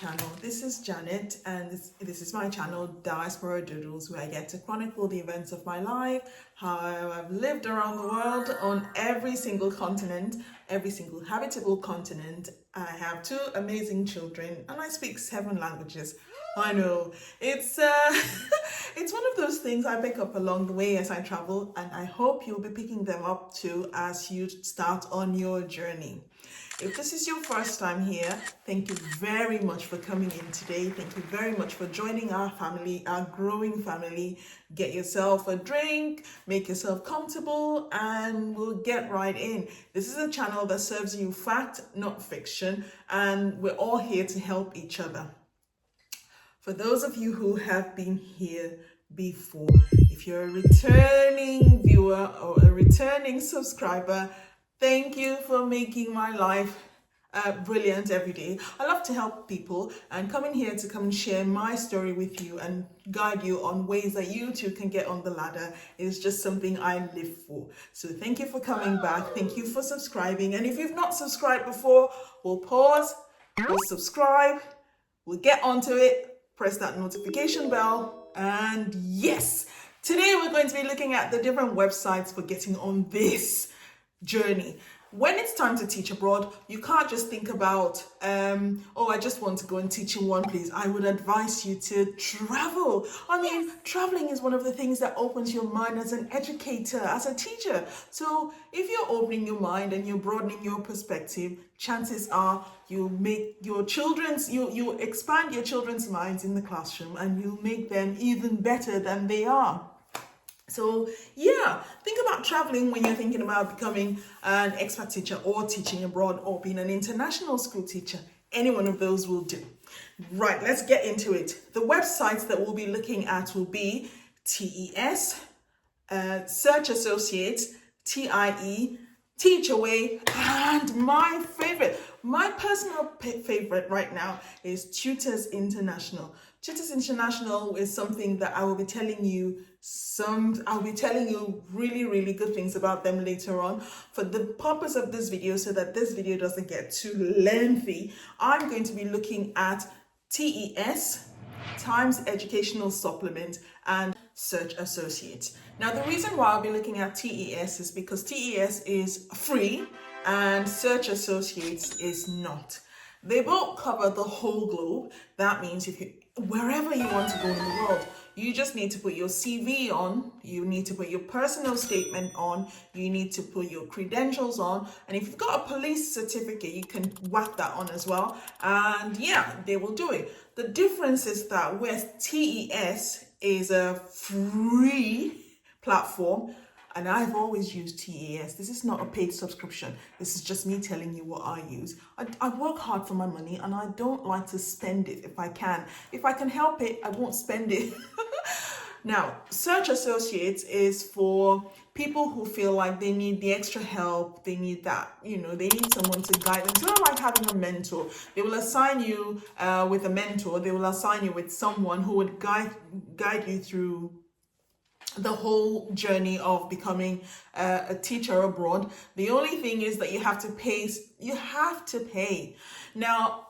channel. This is Janet, and this is my channel, Diaspora Doodles, where I get to chronicle the events of my life, how I've lived around the world on every single continent, every single habitable continent. I have 2 amazing children, and I speak 7 languages. I know, it's it's one of those things I pick up along the way as I travel, and I hope you'll be picking them up too as you start on your journey. If this is your first time here, thank you very much for coming in today. Thank you very much for joining our family, our growing family. Get yourself a drink, make yourself comfortable, and we'll get right in. This is a channel that serves you fact, not fiction, and we're all here to help each other. For those of you who have been here before, if you're a returning viewer or a returning subscriber, thank you for making my life brilliant every day. I love to help people, and coming here to come and share my story with you and guide you on ways that you too can get on the ladder is just something I live for. So thank you for coming back. Thank you for subscribing. And if you've not subscribed before, we'll pause, we'll subscribe, we'll get onto it. Press that notification bell, and yes, today we're going to be looking at the different websites for getting on this journey. When it's time to teach abroad, you can't just think about, oh, I just want to go and teach in one place. I would advise you to travel. I mean, traveling is one of the things that opens your mind as an educator, as a teacher. So if you're opening your mind and you're broadening your perspective, chances are you make your children's, you expand your children's minds in the classroom, and you make them even better than they are. So yeah, think about traveling when you're thinking about becoming an expat teacher or teaching abroad or being an international school teacher. Any one of those will do. Right, let's get into it. The websites that we'll be looking at will be TES, Search Associates, TIE, Teachaway, and my favorite, my personal favorite right now is Tutors International. Tutors International is something that I will be telling you really, really good things about them later on. For the purpose of this video, so that this video doesn't get too lengthy, I'm going to be looking at TES, Times Educational Supplement, and Search Associates. Now, the reason why I'll be looking at TES is because TES is free and Search Associates is not. They both cover the whole globe. That means wherever you want to go in the world, you just need to put your CV on, you need to put your personal statement on, you need to put your credentials on, and if you've got a police certificate, you can whack that on as well, and yeah, they will do it. The difference is that with TES is a free platform, and I've always used TES. This is not a paid subscription. This is just me telling you what I use. I work hard for my money, and I don't like to spend it if I can. If I can help it, I won't spend it. Now, Search Associates is for people who feel like they need the extra help. They need that, they need someone to guide them. It's not like having a mentor. They will assign you with a mentor. They will assign you with someone who would guide you through the whole journey of becoming a teacher abroad. The only thing is that you have to pay. Now,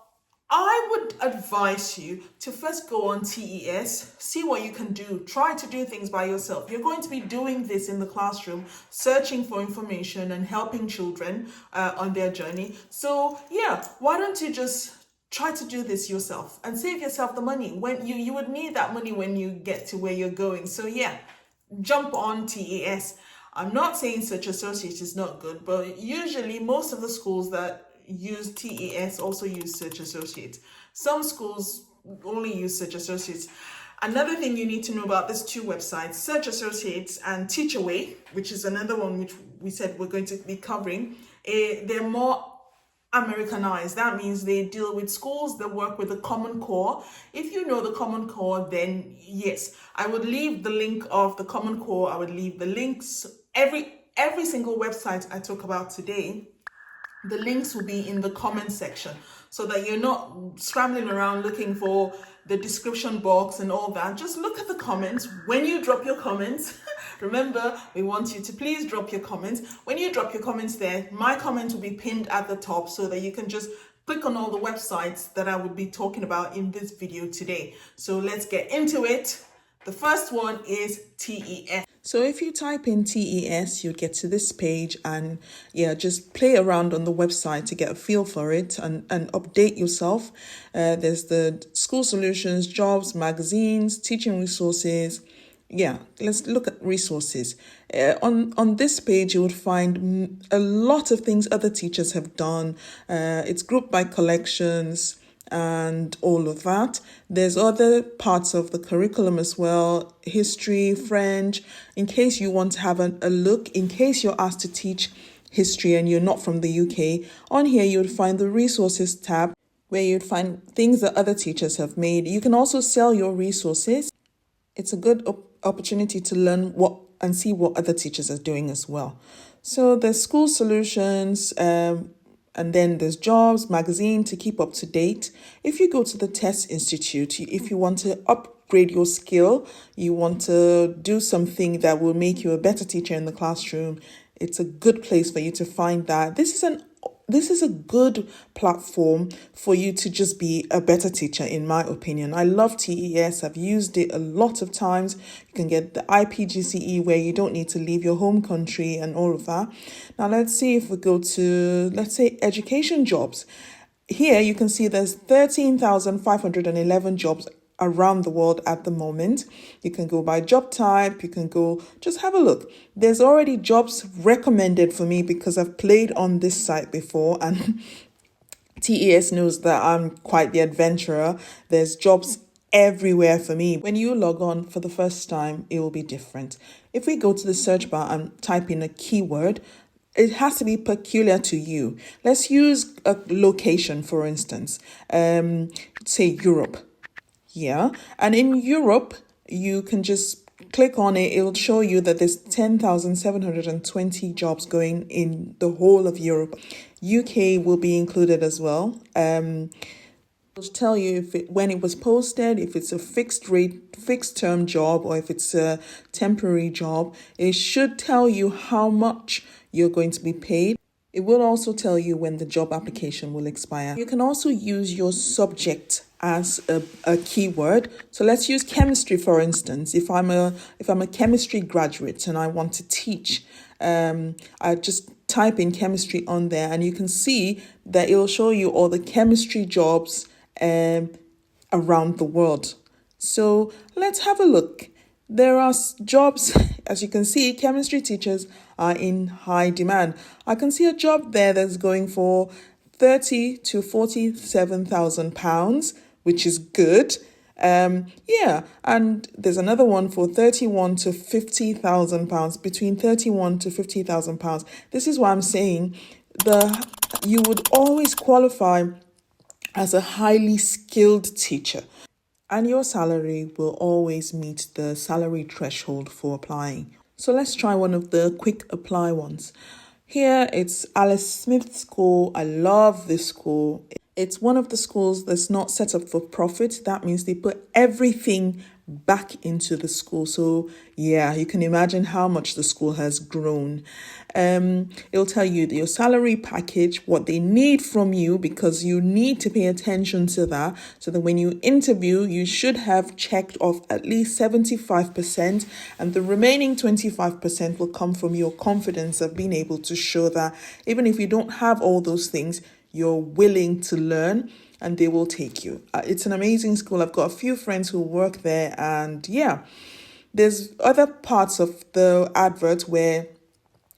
I would advise you to first go on TES, see what you can do, try to do things by yourself. You're going to be doing this in the classroom, searching for information and helping children on their journey. So yeah, why don't you just try to do this yourself and save yourself the money. When you would need that money when you get to where you're going. So yeah, jump on TES. I'm not saying Search Associates is not good, but usually most of the schools that use TES also use Search Associates. Some schools only use Search Associates. Another thing you need to know about these 2 websites, Search Associates and Teachaway, which is another one which we said we're going to be covering, they're more Americanized. That means they deal with schools that work with the Common Core. If you know the Common Core, then yes, I would leave the link of the Common Core. I would leave the links. Every single website I talk about today, the links will be in the comment section, so that you're not scrambling around looking for the description box and all that. Just look at the comments. When you drop your comments, remember, we want you to please drop your comments. When you drop your comments there, my comment will be pinned at the top, so that you can just click on all the websites that I would be talking about in this video today. So let's get into it. The first one is TES. So if you type in TES, you'll get to this page, and just play around on the website to get a feel for it and update yourself. There's the school solutions, jobs, magazines, teaching resources. Let's look at resources. On this page, you would find a lot of things other teachers have done. It's grouped by collections and all of that. There's other parts of the curriculum as well, history, French, in case you want to have a look, in case you're asked to teach history and you're not from the UK. On here, you would find the resources tab, where you'd find things that other teachers have made. You can also sell your resources. It's a good opportunity to learn and see what other teachers are doing as well. So there's school solutions, and then there's jobs, magazine to keep up to date. If you go to the Test Institute, if you want to upgrade your skill, you want to do something that will make you a better teacher in the classroom, it's a good place for you to find that. This is a good platform for you to just be a better teacher, in my opinion. I love TES. I've used it a lot of times. You can get the IPGCE, where you don't need to leave your home country and all of that. Now, let's see if we go to, let's say, education jobs. Here, you can see there's 13,511 jobs around the world at the moment. You can go by job type, you can go, just have a look. There's already jobs recommended for me because I've played on this site before, and TES knows that I'm quite the adventurer. There's jobs everywhere for me. When you log on for the first time, it will be different. If we go to the search bar and type in a keyword, it has to be peculiar to you. Let's use a location, for instance. Say Europe. And in Europe, you can just click on it. It will show you that there's 10,720 jobs going in the whole of Europe. UK will be included as well. It'll tell you when it was posted, if it's a fixed term job, or if it's a temporary job. It should tell you how much you're going to be paid. It will also tell you when the job application will expire. You can also use your subject as a keyword. So let's use chemistry, for instance. If I'm a chemistry graduate and I want to teach, I just type in chemistry on there, and you can see that it will show you all the chemistry jobs around the world. So let's have a look. There are jobs, as you can see, chemistry teachers are in high demand. I can see a job there that's going for £30,000 to £47,000, which is good. And there's another one for £31,000 to £50,000, between £31,000 to £50,000. This is why I'm saying you would always qualify as a highly skilled teacher, and your salary will always meet the salary threshold for applying. So let's try one of the quick apply ones. Here it's Alice Smith School. I love this school. It's one of the schools that's not set up for profit. That means they put everything back into the school. So you can imagine how much the school has grown. It'll tell you your salary package, what they need from you, because you need to pay attention to that, so that when you interview, you should have checked off at least 75%, and the remaining 25% will come from your confidence of being able to show that even if you don't have all those things, you're willing to learn, and they will take you. It's an amazing school. I've got a few friends who work there, and there's other parts of the advert where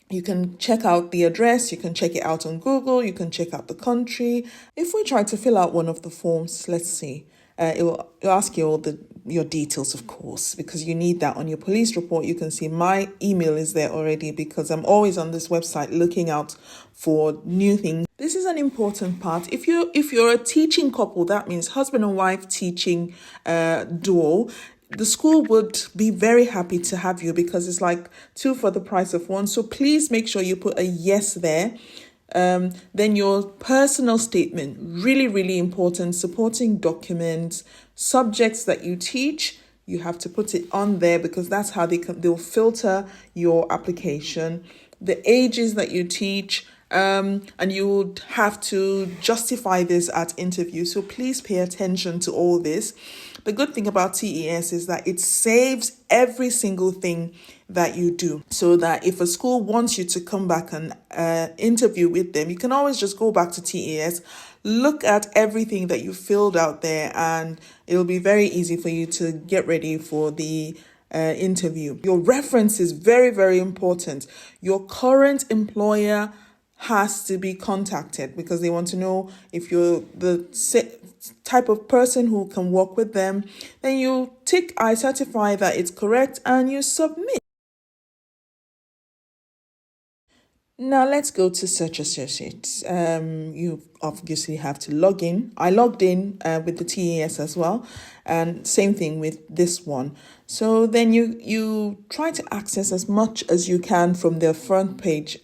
you can check out the address, you can check it out on Google, you can check out the country. If we try to fill out one of the forms, let's see, it'll ask you all your details, of course, because you need that on your police report. You can see my email is there already, because I'm always on this website looking out for new things. This is an important part. If you're a teaching couple, that means husband and wife teaching duo, the school would be very happy to have you, because it's like two for the price of one. So please make sure you put a yes there. Then your personal statement, really, really important. Supporting documents, subjects that you teach, you have to put it on there, because that's how they'll filter your application. The ages that you teach, and you would have to justify this at interview. So please pay attention to all this. The good thing about TES is that it saves every single thing that you do, so that if a school wants you to come back and interview with them, you can always just go back to TES, look at everything that you filled out there, and it'll be very easy for you to get ready for the interview. Your reference is very, very important. Your current employer has to be contacted because they want to know if you're the type of person who can work with them. Then you tick I certify that it's correct and you submit. Now let's go to Search Associates. You obviously have to log in. I logged in with the TES as well, and same thing with this one. So then you try to access as much as you can from their front page.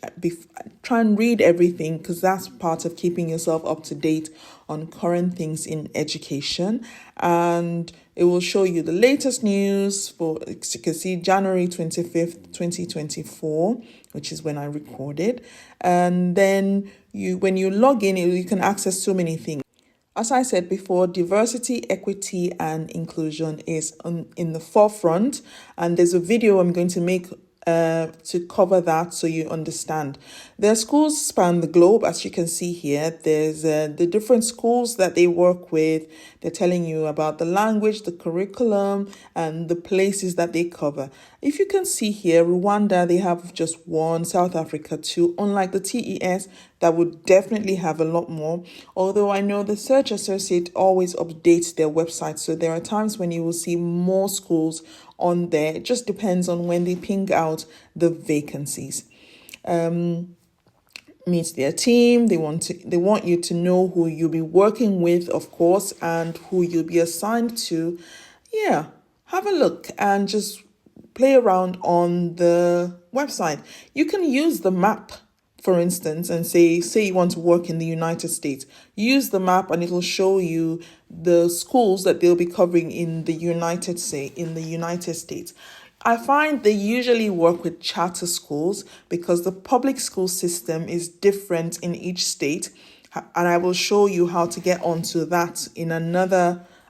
Try and read everything because that's part of keeping yourself up to date on current things in education, and it will show you the latest news for, as you can see, January 25th, 2024, which is when I recorded. And then when you log in, you can access so many things. As I said before, diversity, equity, and inclusion is in the forefront. And there's a video I'm going to make to cover that so you understand. Their schools span the globe, as you can see here. There's the different schools that they work with. They're telling you about the language, the curriculum, and the places that they cover. If you can see here, Rwanda, they have just one, South Africa two, unlike the TES, that would definitely have a lot more. Although I know the Search Associate always updates their website, so there are times when you will see more schools on there. It just depends on when they ping out the vacancies. Meet their team. They want you to know who you'll be working with, of course, and who you'll be assigned to. Yeah, have a look and just play around on the website. You can use the map, for instance, and say you want to work in the United States. Use the map and it'll show you the schools that they'll be covering in the United States. I find they usually work with charter schools because the public school system is different in each state, and I will show you how to get onto that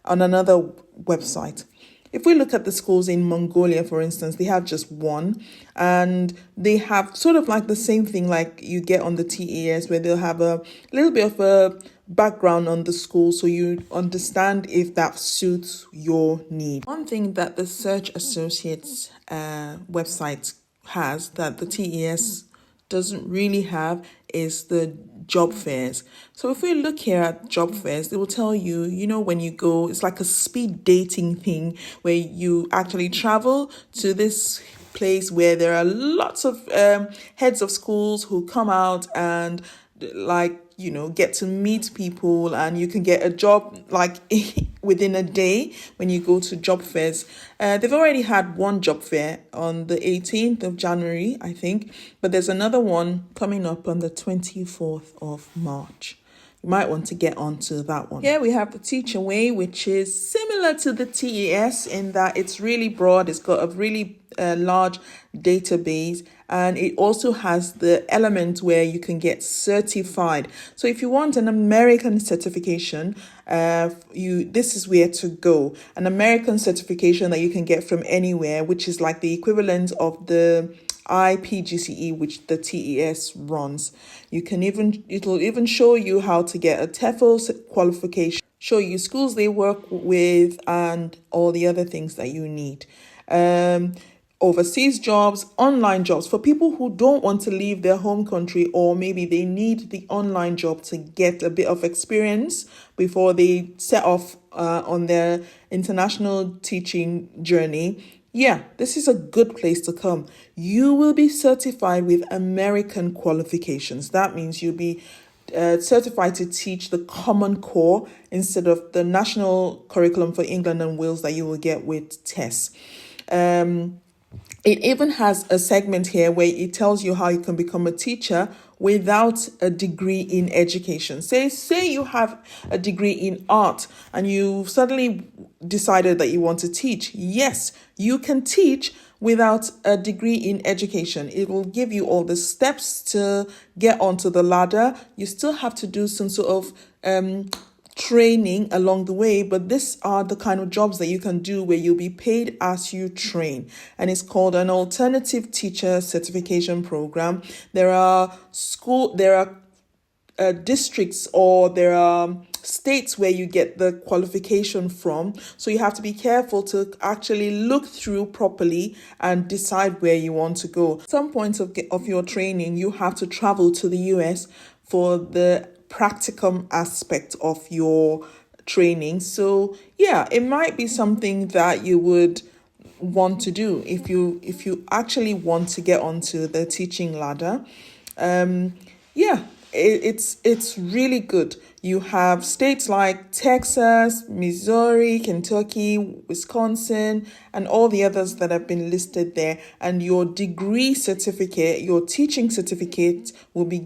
on another website. If we look at the schools in Mongolia, for instance, they have just one, and they have sort of like the same thing like you get on the TES, where they'll have a little bit of a background on the school so you understand if that suits your need. One thing that the Search Associates website has that the TES doesn't really have is the job fairs. So if we look here at job fairs, they will tell you, when you go, it's like a speed dating thing where you actually travel to this place where there are lots of heads of schools who come out and get to meet people, and you can get a job like within a day when you go to job fairs. They've already had one job fair on the 18th of January, I think, but there's another one coming up on the 24th of March. You might want to get onto that one. Here we have the Teach Away, which is similar to the TES in that it's really broad. It's got a really large database, and it also has the element where you can get certified. So if you want an American certification, this is where to go. An American certification that you can get from anywhere, which is like the equivalent of the IPGCE, which the TES runs. It'll even show you how to get a TEFL qualification, show you schools they work with, and all the other things that you need. Overseas jobs, online jobs for people who don't want to leave their home country, or maybe they need the online job to get a bit of experience before they set off on their international teaching journey. Yeah, this is a good place to come. You will be certified with American qualifications. That means you'll be certified to teach the Common Core instead of the national curriculum for England and Wales that you will get with TES. It even has a segment here where it tells you how you can become a teacher without a degree in education. Say you have a degree in art and you suddenly decided that you want to teach. Yes, you can teach without a degree in education. It will give you all the steps to get onto the ladder. You still have to do some sort of training along the way, but these are the kind of jobs that you can do where you'll be paid as you train, and it's called an alternative teacher certification program. There are districts, or there are states where you get the qualification from, so you have to be careful to actually look through properly and decide where you want to go. At some point of your training, you have to travel to the US for the practicum aspect of your training. So yeah, it might be something that you would want to do if you actually want to get onto the teaching ladder. Yeah, it's really good. You have states like Texas, Missouri, Kentucky, Wisconsin, and all the others that have been listed there. And your degree certificate, your teaching certificate will be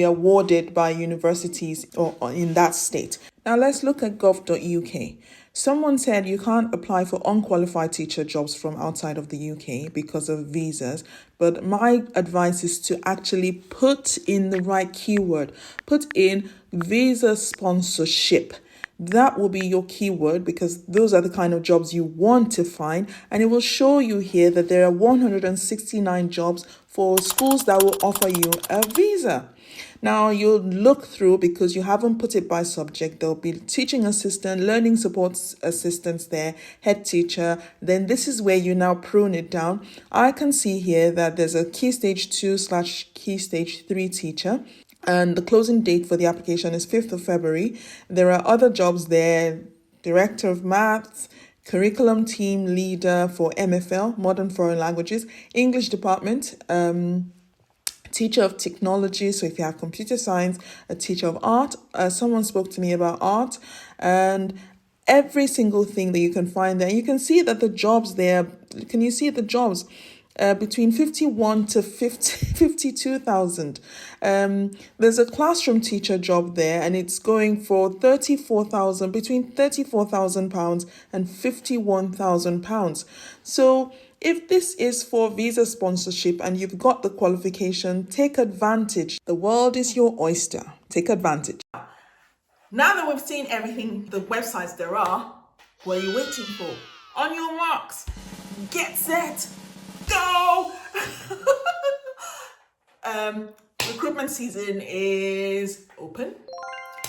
awarded by universities or in that state. Now let's look at gov.uk. Someone said you can't apply for unqualified teacher jobs from outside of the UK because of visas, but my advice is to actually put in the right keyword. Put in visa sponsorship. That will be your keyword, because those are the kind of jobs you want to find, and it will show you here that there are 169 jobs for schools that will offer you a visa. Now you'll look through, because you haven't put it by subject. There'll be teaching assistant, learning support assistants there, head teacher. Then this is where you now prune it down. I can see here that there's a key stage 2/key stage 3 teacher, and the closing date for the application is 5th of February. There are other jobs there: director of maths, curriculum team leader for MFL, modern foreign languages, English department, teacher of technology. So if you have computer science, a teacher of art. Someone spoke to me about art, and every single thing that you can find there. You can see that the jobs there. Can you see the jobs? Between 51 to 52,000. There's a classroom teacher job there, and it's going for between £34,000 and £51,000. So if this is for visa sponsorship and you've got the qualification, take advantage. The world is your oyster. Take advantage. Now that we've seen everything, the websites there are, what are you waiting for? On your marks, get set, go! Recruitment season is open.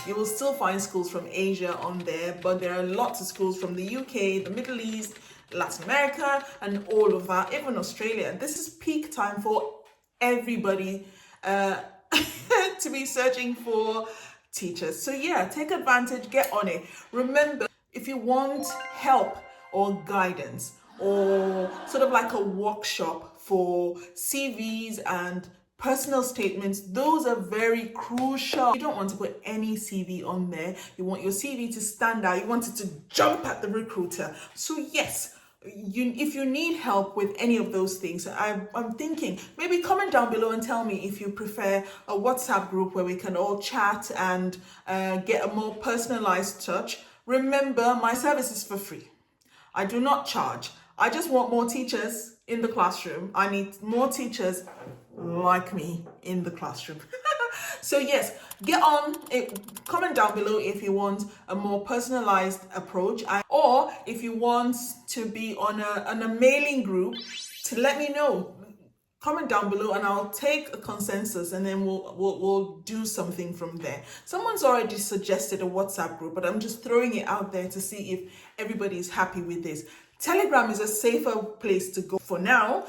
You will still find schools from Asia on there, but there are lots of schools from the UK, the Middle East, Latin America, and all of that, even Australia. This is peak time for everybody to be searching for teachers. So yeah, take advantage, get on it. Remember, if you want help or guidance, or sort of like a workshop for CVs and personal statements, those are very crucial. You don't want to put any CV on there. You want your CV to stand out. You want it to jump at the recruiter. So yes, if you need help with any of those things, I'm thinking maybe comment down below and tell me if you prefer a WhatsApp group where we can all chat and get a more personalized touch. Remember, my service is for free. I do not charge. I just want more teachers in the classroom. I need more teachers like me in the classroom. So yes, get on it. Comment down below if you want a more personalized approach, or if you want to be on a mailing group, to let me know. Comment down below and I'll take a consensus, and then we'll do something from there. Someone's already suggested a WhatsApp group, but I'm just throwing it out there to see if everybody is happy with this. Telegram is a safer place to go for now,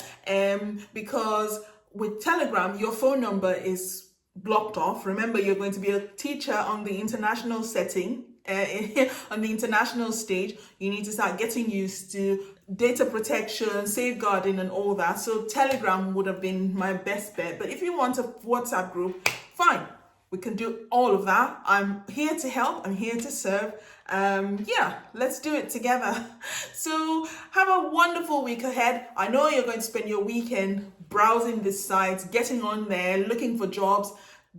because with Telegram, your phone number is blocked off. Remember, you're going to be a teacher on the international setting, on the international stage. You need to start getting used to data protection, safeguarding, and all that. So Telegram would have been my best bet. But if you want a WhatsApp group, fine. We can do all of that. I'm here to help. I'm here to serve. Yeah, let's do it together. So have a wonderful week ahead. I know you're going to spend your weekend browsing these sites, getting on there, looking for jobs.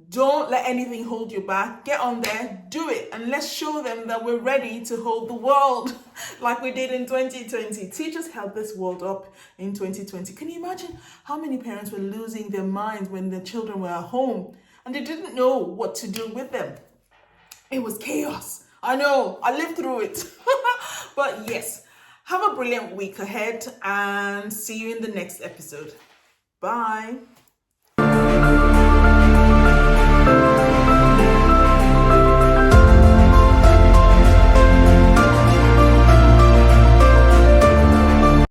Don't let anything hold you back. Get on there, do it, and let's show them that we're ready to hold the world like we did in 2020. Teachers held this world up in 2020. Can you imagine how many parents were losing their minds when their children were at home and they didn't know what to do with them? It was chaos. I know, I lived through it. But yes, have a brilliant week ahead and see you in the next episode. Bye.